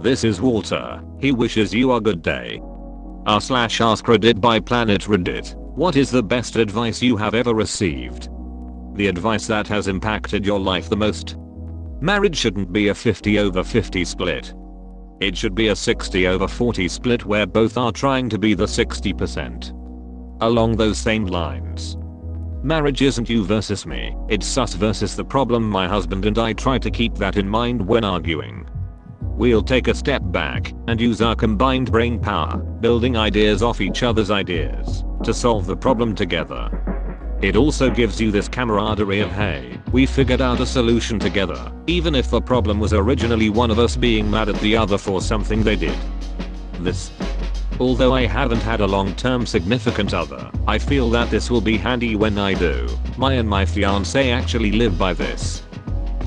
This is Walter. He wishes you a good day. r/ask Reddit by Planet Reddit. What is the best advice you have ever received? The advice that has impacted your life the most? Marriage shouldn't be a 50/50 split. It should be a 60/40 split where both are trying to be the 60%. Along those same lines, marriage isn't you versus me, it's us versus the problem. My husband and I try to keep that in mind when arguing. We'll take a step back and use our combined brain power, building ideas off each other's ideas, to solve the problem together. It also gives you this camaraderie of hey, we figured out a solution together, even if the problem was originally one of us being mad at the other for something they did. Although I haven't had a long-term significant other, I feel that this will be handy when I do. Me and my fiance actually live by this.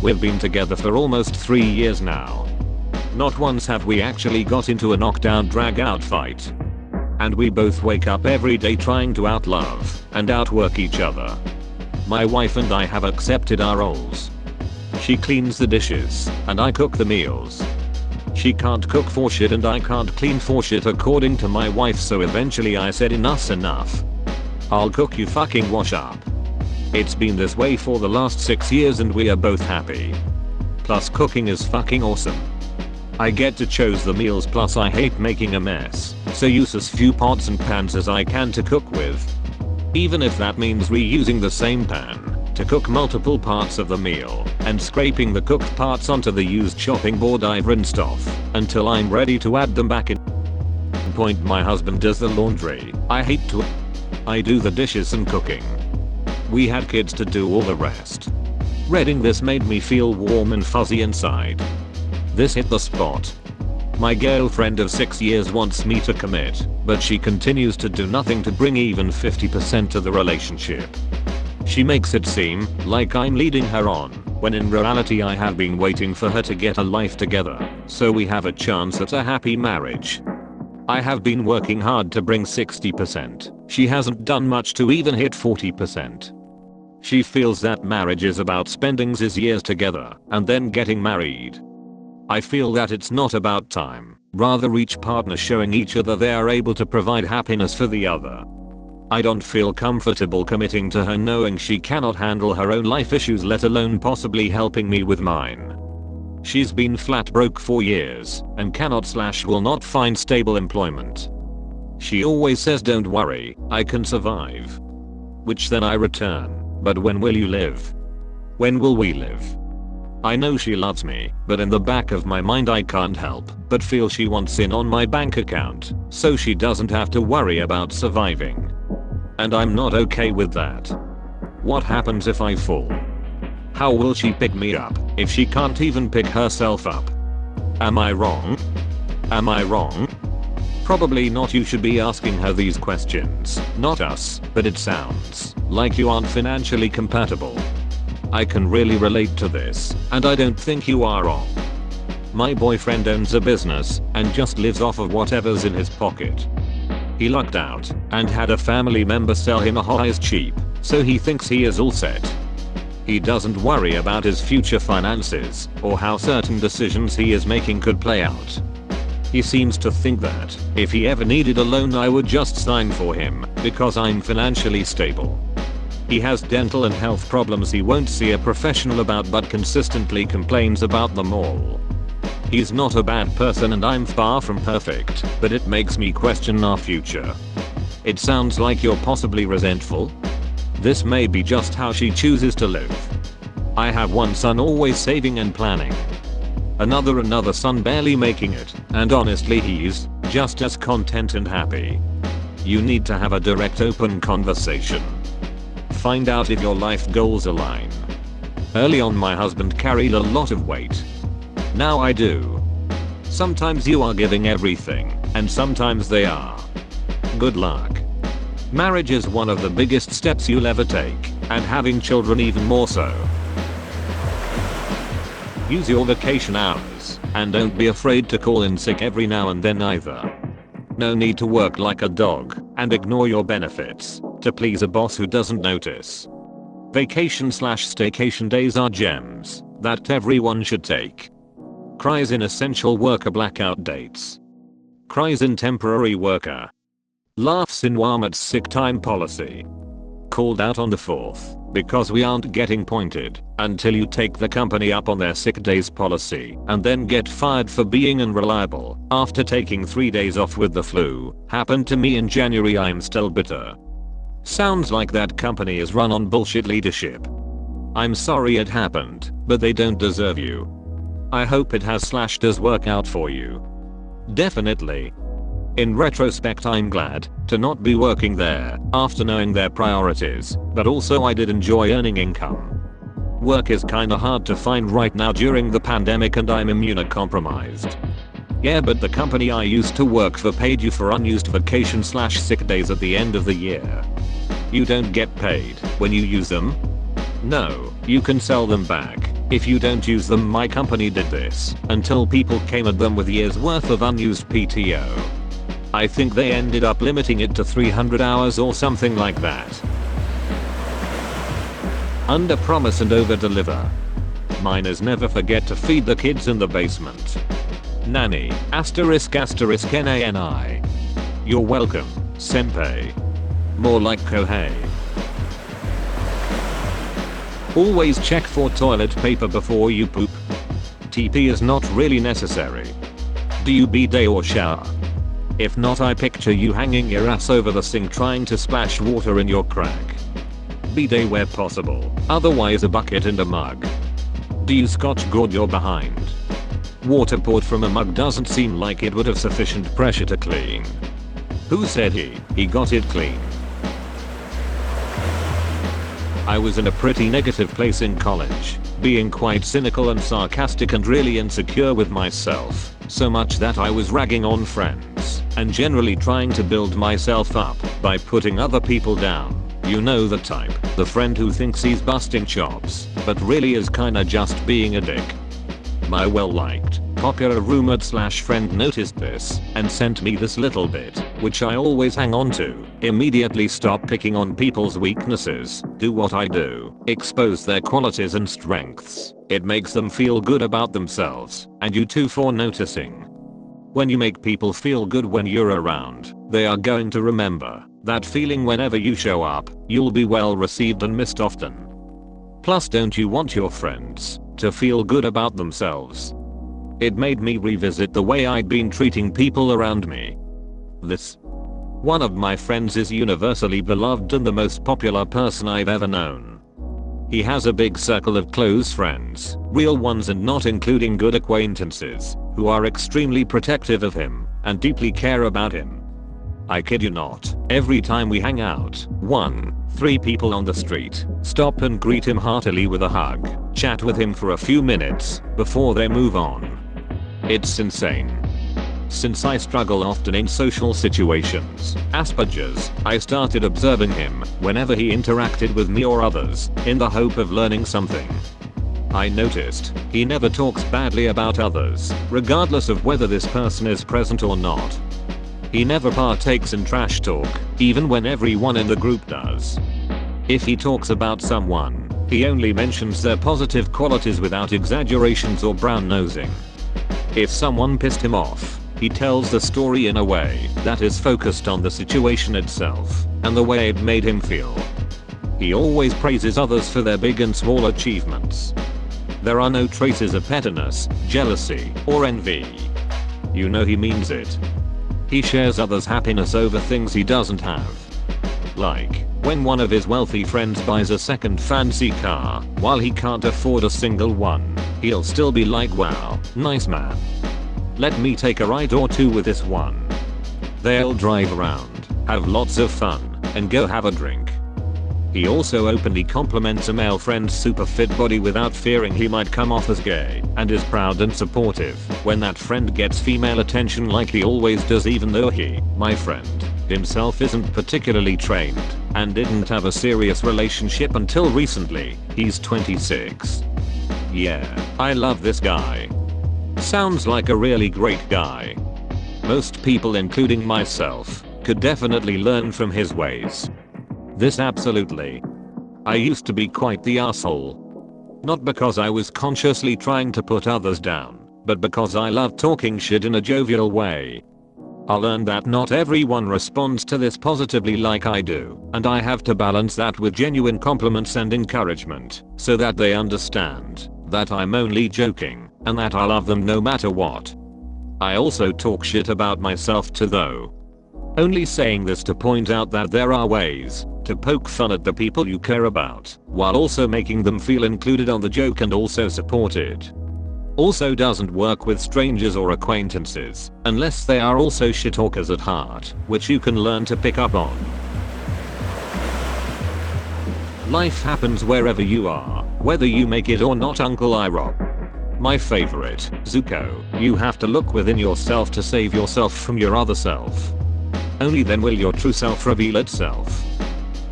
We've been together for almost 3 years now. Not once have we actually got into a knockdown drag-out fight. And we both wake up every day trying to outlove and outwork each other. My wife and I have accepted our roles. She cleans the dishes, and I cook the meals. She can't cook for shit and I can't clean for shit according to my wife, so eventually I said enough's enough. I'll cook, you fucking wash up. It's been this way for the last 6 years and we are both happy. Plus cooking is fucking awesome. I get to choose the meals, plus I hate making a mess, so use as few pots and pans as I can to cook with. Even if that means reusing the same pan to cook multiple parts of the meal and scraping the cooked parts onto the used chopping board I've rinsed off until I'm ready to add them back in. My husband does the laundry. I do the dishes and cooking. We had kids to do all the rest. Reading this made me feel warm and fuzzy inside. This hit the spot. My girlfriend of 6 years wants me to commit, but she continues to do nothing to bring even 50% to the relationship. She makes it seem like I'm leading her on, when in reality I have been waiting for her to get a life together, so we have a chance at a happy marriage. I have been working hard to bring 60%. She hasn't done much to even hit 40%. She feels that marriage is about spending his years together and then getting married. I feel that it's not about time, rather each partner showing each other they are able to provide happiness for the other. I don't feel comfortable committing to her knowing she cannot handle her own life issues, let alone possibly helping me with mine. She's been flat broke for years and cannot/will not find stable employment. She always says don't worry, I can survive. Which then I return, but when will you live? When will we live? I know she loves me, but in the back of my mind I can't help but feel she wants in on my bank account, so she doesn't have to worry about surviving. And I'm not okay with that. What happens if I fall? How will she pick me up if she can't even pick herself up? Am I wrong? Am I wrong? Probably not. You should be asking her these questions, not us, but it sounds like you aren't financially compatible. I can really relate to this, and I don't think you are wrong. My boyfriend owns a business and just lives off of whatever's in his pocket. He lucked out and had a family member sell him a house cheap, so he thinks he is all set. He doesn't worry about his future finances or how certain decisions he is making could play out. He seems to think that if he ever needed a loan I would just sign for him because I'm financially stable. He has dental and health problems he won't see a professional about but consistently complains about them all. He's not a bad person and I'm far from perfect, but it makes me question our future. It sounds like you're possibly resentful. This may be just how she chooses to live. I have one son always saving and planning. Another son barely making it, and honestly he's just as content and happy. You need to have a direct open conversation. Find out if your life goals align. Early on my husband carried a lot of weight. Now I do. Sometimes you are giving everything, and sometimes they are. Good luck. Marriage is one of the biggest steps you'll ever take, and having children even more so. Use your vacation hours, and don't be afraid to call in sick every now and then either. No need to work like a dog and ignore your benefits to please a boss who doesn't notice. Vacation/staycation days are gems that everyone should take. Cries in essential worker blackout dates. Cries in temporary worker. Laughs in Walmart's sick time policy. Called out on the 4th because we aren't getting pointed until you take the company up on their sick days policy and then get fired for being unreliable after taking 3 days off with the flu. Happened to me in January. I'm still bitter. Sounds like that company is run on bullshit leadership. I'm sorry it happened, but they don't deserve you. I hope it has /does work out for you. Definitely. In retrospect, I'm glad to not be working there after knowing their priorities, but also I did enjoy earning income. Work is kinda hard to find right now during the pandemic and I'm immunocompromised. Yeah, but the company I used to work for paid you for unused vacation/sick days at the end of the year. You don't get paid when you use them? No, you can sell them back. If you don't use them, my company did this until people came at them with years worth of unused PTO. I think they ended up limiting it to 300 hours or something like that. Under promise and over deliver. Mine is never forget to feed the kids in the basement. Nanny, ***nani. You're welcome, senpai. More like Kohei. Always check for toilet paper before you poop. TP is not really necessary. Do you bidet or shower? If not, I picture you hanging your ass over the sink trying to splash water in your crack. Bidet where possible, otherwise a bucket and a mug. Do you Scotch gourd your behind? Water poured from a mug doesn't seem like it would have sufficient pressure to clean. Who said he got it clean? I was in a pretty negative place in college, being quite cynical and sarcastic and really insecure with myself, so much that I was ragging on friends and generally trying to build myself up by putting other people down. You know the type, the friend who thinks he's busting chops, but really is kinda just being a dick. My well-liked, popular roommate/friend noticed this and sent me this little bit, which I always hang on to. Immediately stop picking on people's weaknesses, do what I do, expose their qualities and strengths. It makes them feel good about themselves, and you too for noticing. When you make people feel good when you're around, they are going to remember that feeling whenever you show up. You'll be well received and missed often. Plus, don't you want your friends to feel good about themselves? It made me revisit the way I'd been treating people around me. One of my friends is universally beloved and the most popular person I've ever known. He has a big circle of close friends, real ones and not including good acquaintances, who are extremely protective of him and deeply care about him. I kid you not, every time we hang out, 3 people on the street stop and greet him heartily with a hug, chat with him for a few minutes before they move on. It's insane. Since I struggle often in social situations, Asperger's, I started observing him whenever he interacted with me or others, in the hope of learning something. I noticed he never talks badly about others, regardless of whether this person is present or not. He never partakes in trash talk, even when everyone in the group does. If he talks about someone, he only mentions their positive qualities without exaggerations or brown nosing. If someone pissed him off, he tells the story in a way that is focused on the situation itself and the way it made him feel. He always praises others for their big and small achievements. There are no traces of pettiness, jealousy, or envy. You know he means it. He shares others' happiness over things he doesn't have. Like, when one of his wealthy friends buys a second fancy car while he can't afford a single one, he'll still be like, wow, nice man. Let me take a ride or two with this one. They'll drive around, have lots of fun, and go have a drink. He also openly compliments a male friend's super fit body without fearing he might come off as gay, and is proud and supportive when that friend gets female attention like he always does, even though he, my friend, himself isn't particularly trained and didn't have a serious relationship until recently. He's 26. Yeah, I love this guy. Sounds like a really great guy. Most people, including myself, could definitely learn from his ways. This absolutely. I used to be quite the asshole. Not because I was consciously trying to put others down, but because I love talking shit in a jovial way. I learned that not everyone responds to this positively like I do, and I have to balance that with genuine compliments and encouragement, so that they understand that I'm only joking, and that I love them no matter what. I also talk shit about myself too though. Only saying this to point out that there are ways to poke fun at the people you care about, while also making them feel included on the joke and also supported. Also doesn't work with strangers or acquaintances, unless they are also shit-talkers at heart, which you can learn to pick up on. Life happens wherever you are, whether you make it or not, Uncle Iroh. My favorite, Zuko, you have to look within yourself to save yourself from your other self. Only then will your true self reveal itself.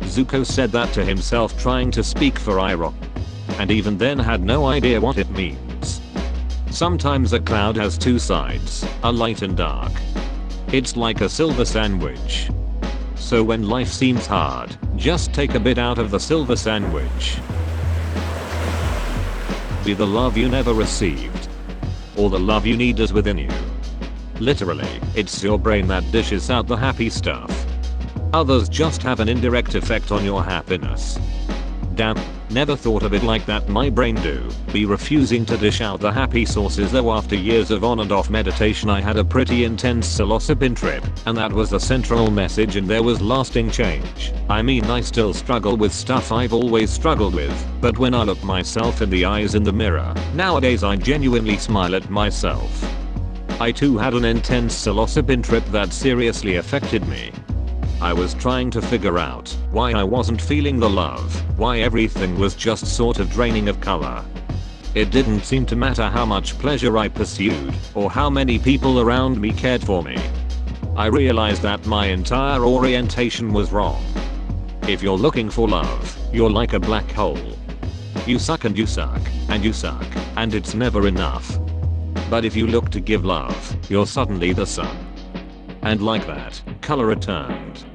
Zuko said that to himself trying to speak for Iroh. And even then had no idea what it means. Sometimes a cloud has two sides, a light and dark. It's like a silver sandwich. So when life seems hard, just take a bit out of the silver sandwich. Be the love you never received. Or the love you need is within you. Literally, it's your brain that dishes out the happy stuff. Others just have an indirect effect on your happiness. Damn, never thought of it like that. My brain do be refusing to dish out the happy sources, though after years of on and off meditation I had a pretty intense psilocybin trip, and that was the central message and there was lasting change. I mean, I still struggle with stuff I've always struggled with, but when I look myself in the eyes in the mirror, nowadays I genuinely smile at myself. I too had an intense psilocybin trip that seriously affected me. I was trying to figure out why I wasn't feeling the love, why everything was just sort of draining of color. It didn't seem to matter how much pleasure I pursued, or how many people around me cared for me. I realized that my entire orientation was wrong. If you're looking for love, you're like a black hole. You suck and you suck, and you suck, and it's never enough. But if you look to give love, you're suddenly the sun. And like that, color returned.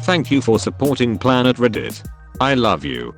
Thank you for supporting Planet Reddit. I love you.